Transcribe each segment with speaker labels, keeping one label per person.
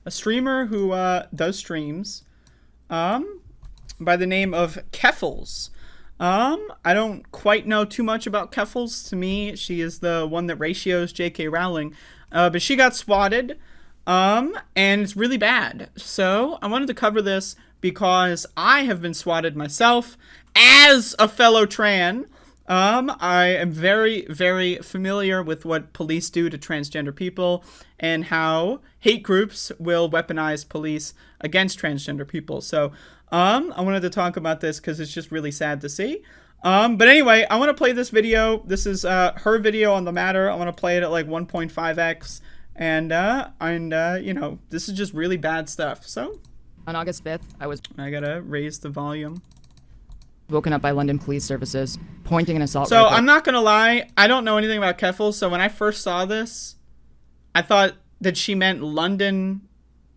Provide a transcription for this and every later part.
Speaker 1: a streamer who does streams by the name of Keffals. I don't quite know too much about Keffals. To me, she is the one that ratios J.K. Rowling. But she got swatted, and it's really bad. So I wanted to cover this because I have been swatted myself as a fellow tran. I am very, very familiar with what police do to transgender people and how hate groups will weaponize police against transgender people. So, I wanted to talk about this because it's just really sad to see. But anyway, I want to play this video. This is, her video on the matter. I want to play it at like 1.5x. And, you know, this is just really bad stuff. So,
Speaker 2: on August 5th,
Speaker 1: I gotta raise the volume.
Speaker 2: Woken up by London police services, pointing an assault
Speaker 1: So
Speaker 2: rifle.
Speaker 1: I'm not gonna lie, I don't know anything about Keffals, so when I first saw this, I thought that she meant London,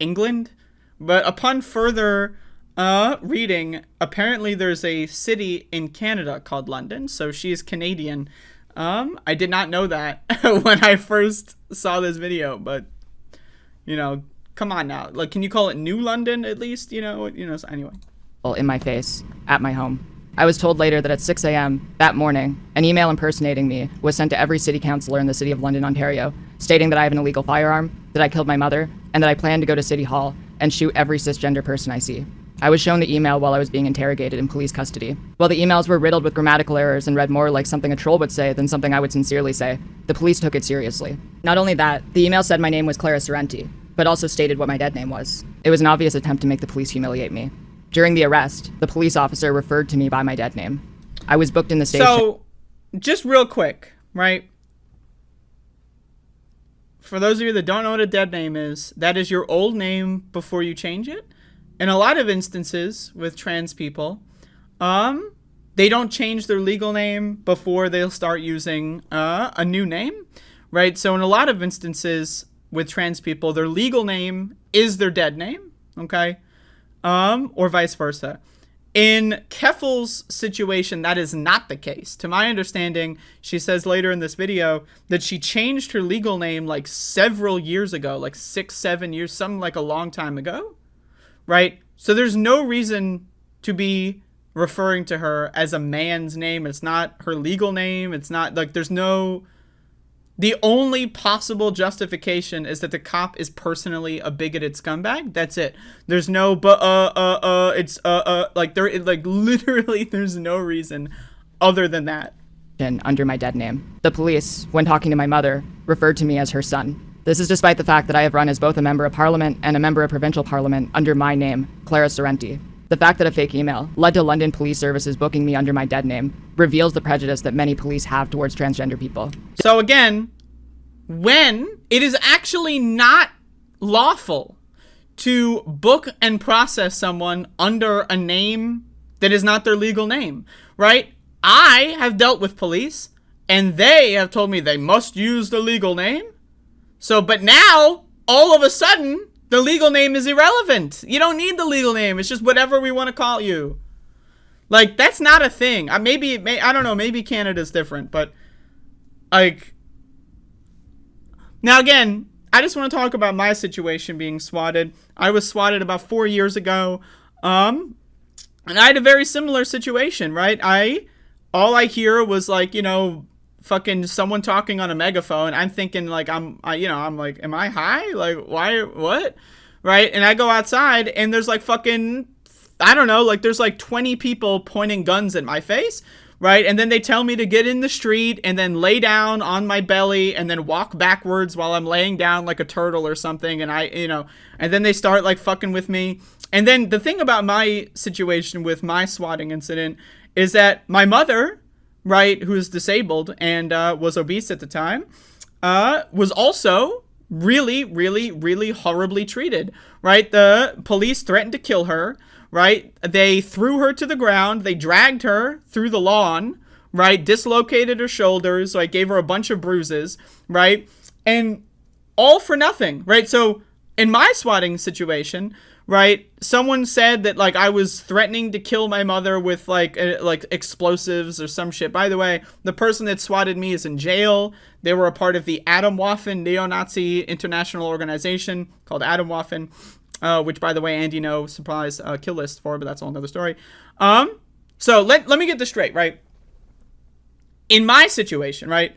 Speaker 1: England. But upon further reading, apparently there's a city in Canada called London, so she is Canadian. I did not know that when I first saw this video, but, you know, come on now. Like, can you call it New London at least? You know, so anyway.
Speaker 2: In my face, at my home. I was told later that at 6 a.m. that morning, an email impersonating me was sent to every city councillor in the city of London, Ontario, stating that I have an illegal firearm, that I killed my mother, and that I plan to go to City Hall and shoot every cisgender person I see. I was shown the email while I was being interrogated in police custody. While the emails were riddled with grammatical errors and read more like something a troll would say than something I would sincerely say, the police took it seriously. Not only that, the email said my name was Clara Sorrenti, but also stated what my dead name was. It was an obvious attempt to make the police humiliate me. During the arrest, the police officer referred to me by my dead name. I was booked in the station.
Speaker 1: So, just real quick, right? For those of you that don't know what a dead name is, that is your old name before you change it. In a lot of instances with trans people, they don't change their legal name before they'll start using a new name, right? So in a lot of instances with trans people, their legal name is their dead name, okay? Or vice versa. In Keffals' situation, that is not the case. To my understanding, she says later in this video that she changed her legal name like several years ago, like 6, 7 years, something like a long time ago, right? So there's no reason to be referring to her as a man's name. It's not her legal name. It's not like there's no... The only possible justification is that the cop is personally a bigoted scumbag. That's it. There's no like literally there's no reason other than that.
Speaker 2: Under my dead name. The police, when talking to my mother, referred to me as her son. This is despite the fact that I have run as both a member of parliament and a member of provincial parliament under my name, Clara Sorrenti. The fact that a fake email led to London police services booking me under my dead name reveals the prejudice that many police have towards transgender people.
Speaker 1: So again, when it is actually not lawful to book and process someone under a name that is not their legal name, right? I have dealt with police and they have told me they must use the legal name. So, but now, all of a sudden, the legal name is irrelevant. You don't need the legal name. It's just whatever we want to call you. Like, that's not a thing. I don't know, maybe Canada's different, but, like... Now, again, I just want to talk about my situation being swatted. I was swatted about 4 years ago, and I had a very similar situation, right? All I hear was, like, you know... fucking someone talking on a megaphone. I'm thinking like I'm like, am I high? Like, why, what? Right? And I go outside and there's like fucking, I don't know, like there's like 20 people pointing guns at my face, right? And then they tell me to get in the street and then lay down on my belly and then walk backwards while I'm laying down like a turtle or something. And and then they start like fucking with me. And then the thing about my situation with my swatting incident is that my mother, right, who is disabled and was obese at the time, was also really, really, really horribly treated, right? The police threatened to kill her, right? They threw her to the ground. They dragged her through the lawn, right? Dislocated her shoulders, so I gave her a bunch of bruises, right? And all for nothing, right? So in my swatting situation, right, someone said that, like, I was threatening to kill my mother with, like explosives or some shit. By the way, the person that swatted me is in jail. They were a part of the Atomwaffen neo-Nazi international organization called Atomwaffen, which, by the way, Andy surprise kill list for, but that's a whole nother story. So let me get this straight, right? In my situation, right,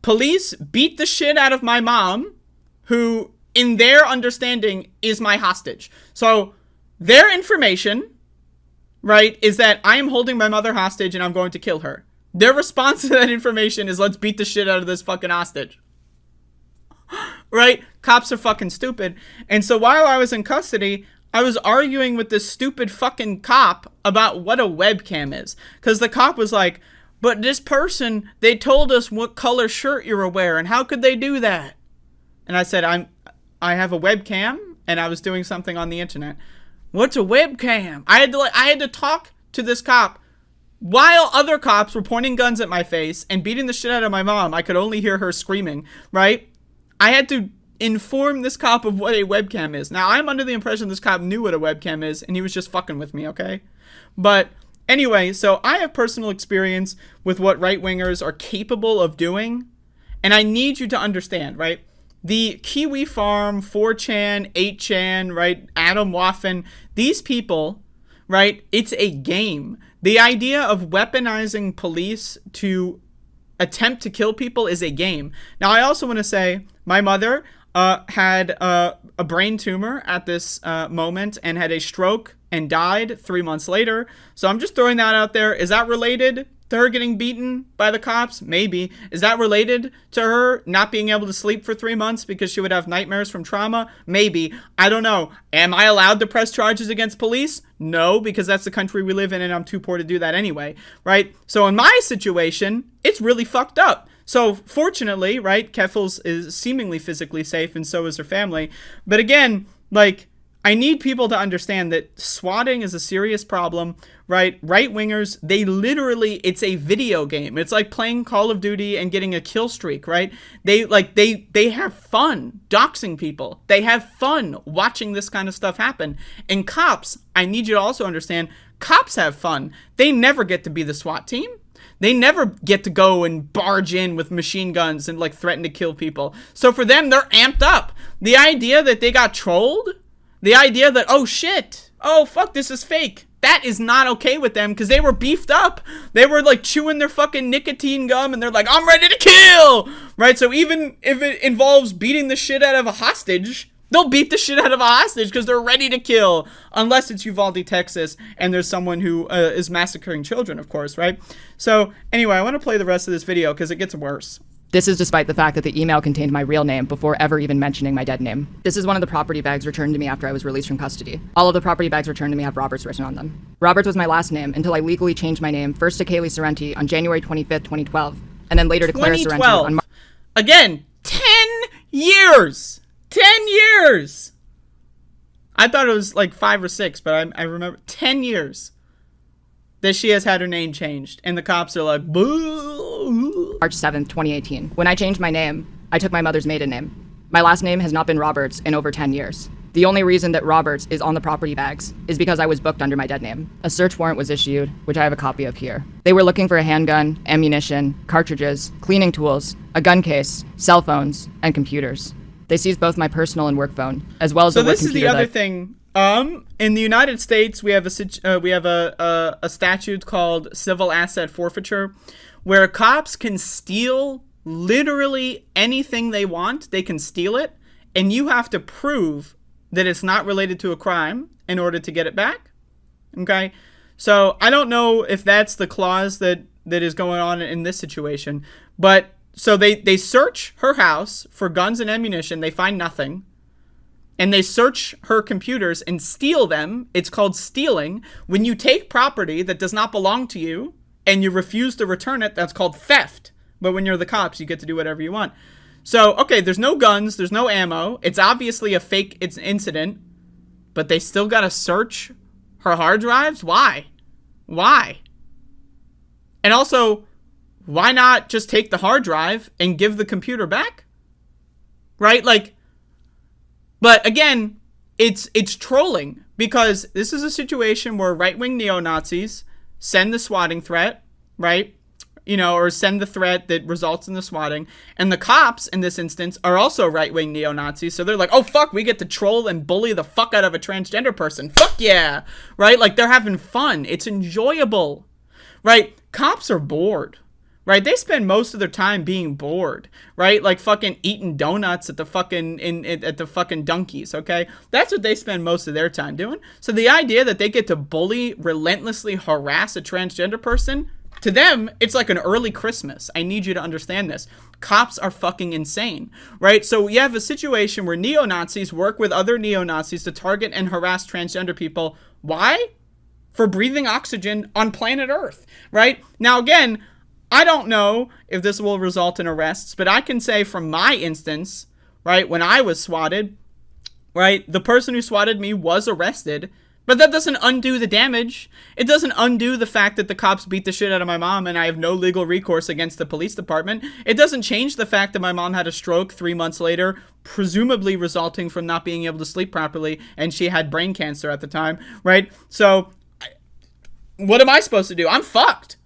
Speaker 1: police beat the shit out of my mom, who, in their understanding, is my hostage. So their information, right, is that I am holding my mother hostage and I'm going to kill her. Their response to that information is, let's beat the shit out of this fucking hostage. Right? Cops are fucking stupid. And so while I was in custody, I was arguing with this stupid fucking cop about what a webcam is. Because the cop was like, but this person, they told us what color shirt you were wearing. How could they do that? And I said, I have a webcam, and I was doing something on the internet. What's a webcam? I had to talk to this cop while other cops were pointing guns at my face and beating the shit out of my mom. I could only hear her screaming, right? I had to inform this cop of what a webcam is. Now, I'm under the impression this cop knew what a webcam is, and he was just fucking with me, okay? But anyway, so I have personal experience with what right-wingers are capable of doing, and I need you to understand, right? The Kiwi Farm, 4chan, 8chan, right, Atomwaffen, these people, right, it's a game. The idea of weaponizing police to attempt to kill people is a game. Now, I also want to say my mother had a brain tumor at this moment and had a stroke and died 3 months later. So I'm just throwing that out there. Is that related to her getting beaten by the cops? Maybe. Is that related to her not being able to sleep for 3 months because she would have nightmares from trauma? Maybe. I don't know. Am I allowed to press charges against police? No, because that's the country we live in and I'm too poor to do that anyway, right? So in my situation, it's really fucked up. So fortunately, right, Keffals is seemingly physically safe and so is her family. But again, like, I need people to understand that swatting is a serious problem, right? Right-wingers, they literally, it's a video game. It's like playing Call of Duty and getting a kill streak, right? They have fun doxing people. They have fun watching this kind of stuff happen. And cops, I need you to also understand, cops have fun. They never get to be the SWAT team. They never get to go and barge in with machine guns and, like, threaten to kill people. So for them, they're amped up. The idea that they got trolled, the idea that, oh shit, oh fuck, this is fake, that is not okay with them because they were beefed up. They were like chewing their fucking nicotine gum and they're like, I'm ready to kill, right? So even if it involves beating the shit out of a hostage, they'll beat the shit out of a hostage because they're ready to kill, unless it's Uvalde, Texas, and there's someone who is massacring children, of course, right? So anyway, I want to play the rest of this video because it gets worse.
Speaker 2: This is despite the fact that the email contained my real name before ever even mentioning my dead name. This is one of the property bags returned to me after I was released from custody. All of the property bags returned to me have Roberts written on them. Roberts was my last name until I legally changed my name first to Kaylee Sorrenti on January 25th, 2012, and then later to Clara Sorrenti on
Speaker 1: Again, 10 years! 10 years! I thought it was like 5 or 6, but I remember 10 years that she has had her name changed, and the cops are like, boo.
Speaker 2: March 7th, 2018. When I changed my name, I took my mother's maiden name. My last name has not been Roberts in over 10 years. The only reason that Roberts is on the property bags is because I was booked under my dead name. A search warrant was issued, which I have a copy of here. They were looking for a handgun, ammunition, cartridges, cleaning tools, a gun case, cell phones, and computers. They seized both my personal and work phone, as well as the work computer. So this is the other
Speaker 1: thing. In the United States, we have a statute called civil asset forfeiture, where cops can steal literally anything they want. They can steal it, and you have to prove that it's not related to a crime in order to get it back. Okay? So I don't know if that's the clause that is going on in this situation, but so they search her house for guns and ammunition. They find nothing. And they search her computers and steal them. It's called stealing. When you take property that does not belong to you and you refuse to return it, that's called theft. But when you're the cops, you get to do whatever you want. So, okay, there's no guns, there's no ammo. It's obviously a fake incident, but they still got to search her hard drives? Why? Why? And also, why not just take the hard drive and give the computer back? Right? Like, But again, it's trolling, because this is a situation where right-wing neo-Nazis send the swatting threat, right? Or send the threat that results in the swatting. And the cops, in this instance, are also right-wing neo-Nazis. So they're like, oh, fuck, we get to troll and bully the fuck out of a transgender person. Fuck yeah, right? Like, they're having fun. It's enjoyable, right? Cops are bored, right? They spend most of their time being bored, right? Like fucking eating donuts at the fucking at the fucking Dunkies, okay? That's what they spend most of their time doing. So the idea that they get to bully, relentlessly harass a transgender person, to them, it's like an early Christmas. I need you to understand this. Cops are fucking insane, right? So you have a situation where neo-Nazis work with other neo-Nazis to target and harass transgender people. Why? For breathing oxygen on planet Earth, right? Now, again, I don't know if this will result in arrests, but I can say from my instance, right, when I was swatted, right, the person who swatted me was arrested, but that doesn't undo the damage. It doesn't undo the fact that the cops beat the shit out of my mom and I have no legal recourse against the police department. It doesn't change the fact that my mom had a stroke 3 months later, presumably resulting from not being able to sleep properly, and she had brain cancer at the time, right? So, what am I supposed to do? I'm fucked.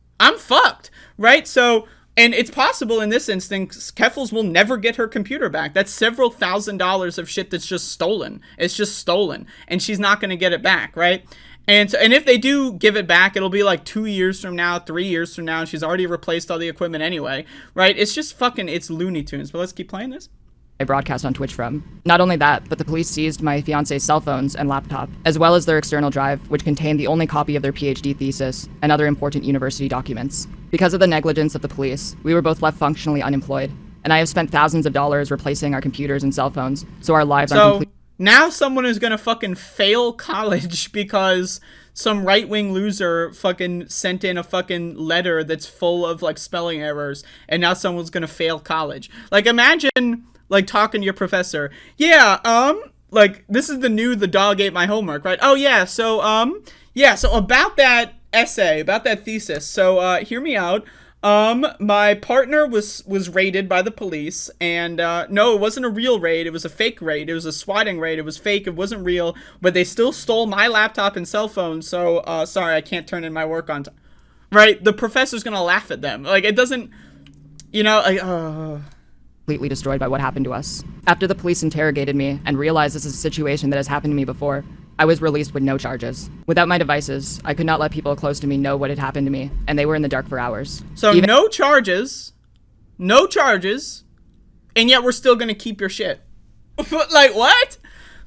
Speaker 1: Right? So, and it's possible in this instance, Keffals will never get her computer back. That's several $1,000s of shit that's just stolen. It's just stolen. And she's not going to get it back, right? And if they do give it back, it'll be like 2 years from now, 3 years from now, and she's already replaced all the equipment anyway, right? It's just fucking, it's Looney Tunes. But let's keep playing this.
Speaker 2: I broadcast on Twitch from. Not only that, but the police seized my fiance's cell phones and laptop, as well as their external drive, which contained the only copy of their PhD thesis and other important university documents. Because of the negligence of the police, we were both left functionally unemployed, and I have spent thousands of dollars replacing our computers and cell phones, so our lives are complete.
Speaker 1: Now someone is gonna fucking fail college because some right-wing loser fucking sent in a fucking letter that's full of like spelling errors, and now someone's gonna fail college. Like, imagine like talking to your professor. Yeah, like, this is the dog ate my homework, right? Oh yeah, so about that essay, about that thesis. So, hear me out. My partner was raided by the police, and, no, it wasn't a real raid. It was a fake raid. It was a swatting raid. It was fake. It wasn't real, but they still stole my laptop and cell phone. So, sorry, I can't turn in my work on time. Right? The professor's gonna laugh at them. Like, it doesn't, like,
Speaker 2: completely destroyed by what happened to us. After the police interrogated me and realized this is a situation that has happened to me before, I was released with no charges. Without my devices, I could not let people close to me know what had happened to me, and they were in the dark for hours.
Speaker 1: So no charges, and yet we're still gonna keep your shit. Like, what?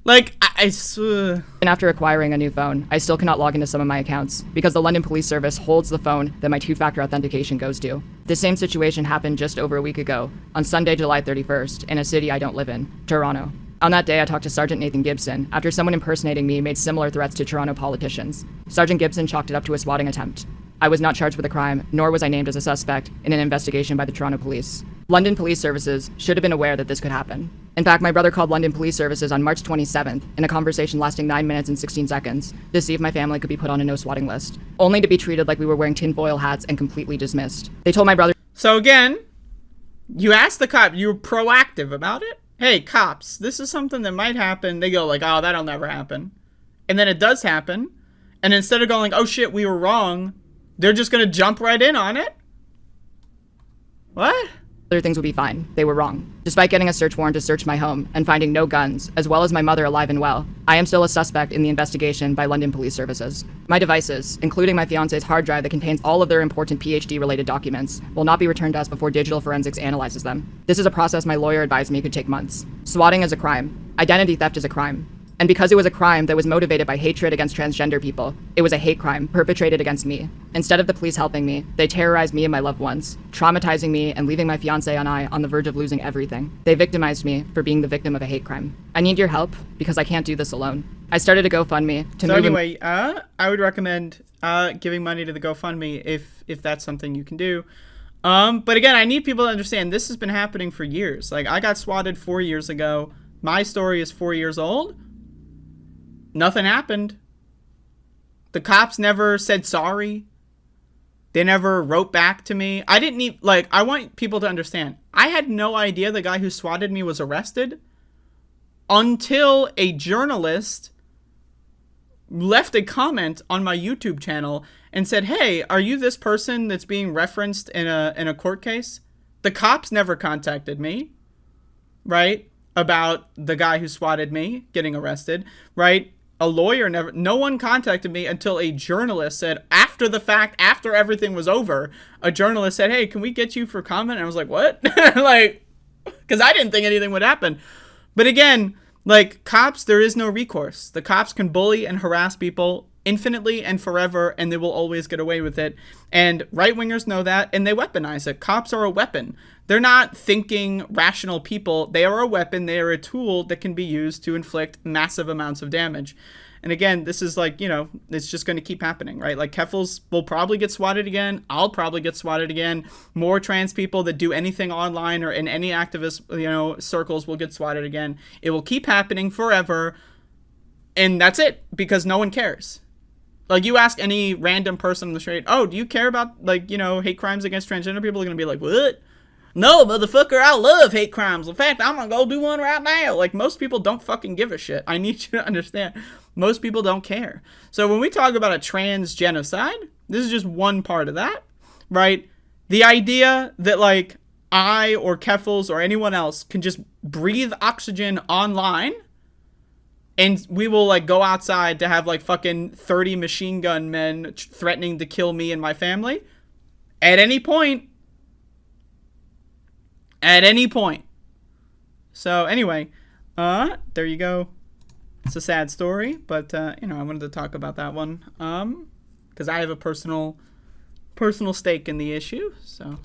Speaker 1: Like,
Speaker 2: And after acquiring a new phone, I still cannot log into some of my accounts because the London Police Service holds the phone that my two-factor authentication goes to. The same situation happened just over a week ago, on Sunday, July 31st, in a city I don't live in, Toronto. On that day, I talked to Sergeant Nathan Gibson after someone impersonating me made similar threats to Toronto politicians. Sergeant Gibson chalked it up to a swatting attempt. I was not charged with a crime, nor was I named as a suspect in an investigation by the Toronto Police. London Police Services should have been aware that this could happen. In fact, my brother called London Police Services on March 27th in a conversation lasting 9 minutes and 16 seconds to see if my family could be put on a no-swatting list, only to be treated like we were wearing tinfoil hats and completely dismissed. They told my brother...
Speaker 1: So again, you asked the cop, you were proactive about it? Hey, cops, this is something that might happen. They go like, oh, that'll never happen. And then it does happen. And instead of going like, oh shit, we were wrong, they're just gonna jump right in on it? What?
Speaker 2: Other things would be fine. They were wrong. Despite getting a search warrant to search my home and finding no guns, as well as my mother alive and well, I am still a suspect in the investigation by London Police Services. My devices, including my fiance's hard drive that contains all of their important PhD-related documents, will not be returned to us before digital forensics analyzes them. This is a process my lawyer advised me could take months. Swatting is a crime. Identity theft is a crime. And because it was a crime that was motivated by hatred against transgender people, it was a hate crime perpetrated against me. Instead of the police helping me, they terrorized me and my loved ones, traumatizing me and leaving my fiancé and I on the verge of losing everything. They victimized me for being the victim of a hate crime. I need your help because I can't do this alone. I started a GoFundMe to
Speaker 1: So anyway, I would recommend giving money to the GoFundMe if that's something you can do. But again, I need people to understand this has been happening for years. Like, I got swatted 4 years ago. My story is 4 years old. Nothing happened. The cops never said sorry. They never wrote back to me. I didn't need, like, I want people to understand. I had no idea the guy who swatted me was arrested until a journalist left a comment on my YouTube channel and said, "Hey, are you this person that's being referenced in a court case?" The cops never contacted me, right? About the guy who swatted me getting arrested, right? A lawyer never, no one contacted me until a journalist said, after the fact, after everything was over, a journalist said, "Hey, can we get you for comment?" And I was like, "What?" Like, because I didn't think anything would happen. But again, like, cops, there is no recourse. The cops can bully and harass people infinitely and forever, and they will always get away with it. And right-wingers know that, and they weaponize it. Cops are a weapon. They're not thinking, rational people. They are a weapon. They are a tool that can be used to inflict massive amounts of damage. And again, this is like, you know, it's just going to keep happening, right? Like, Keffals will probably get swatted again. I'll probably get swatted again. More trans people that do anything online or in any activist, you know, circles will get swatted again. It will keep happening forever. And that's it, because no one cares. Like, you ask any random person on the street, "Oh, do you care about, like, you know, hate crimes against transgender people?" Are going to be like, "What? No, motherfucker, I love hate crimes. In fact, I'm going to go do one right now." Like, most people don't fucking give a shit. I need you to understand. Most people don't care. So when we talk about a trans genocide, this is just one part of that, right? The idea that, like, I or Keffals or anyone else can just breathe oxygen online and we will, like, go outside to have, like, fucking 30 machine gun men threatening to kill me and my family at any point. At any point. So anyway, there you go. It's a sad story, but you know, I wanted to talk about that one because I have a personal stake in the issue. So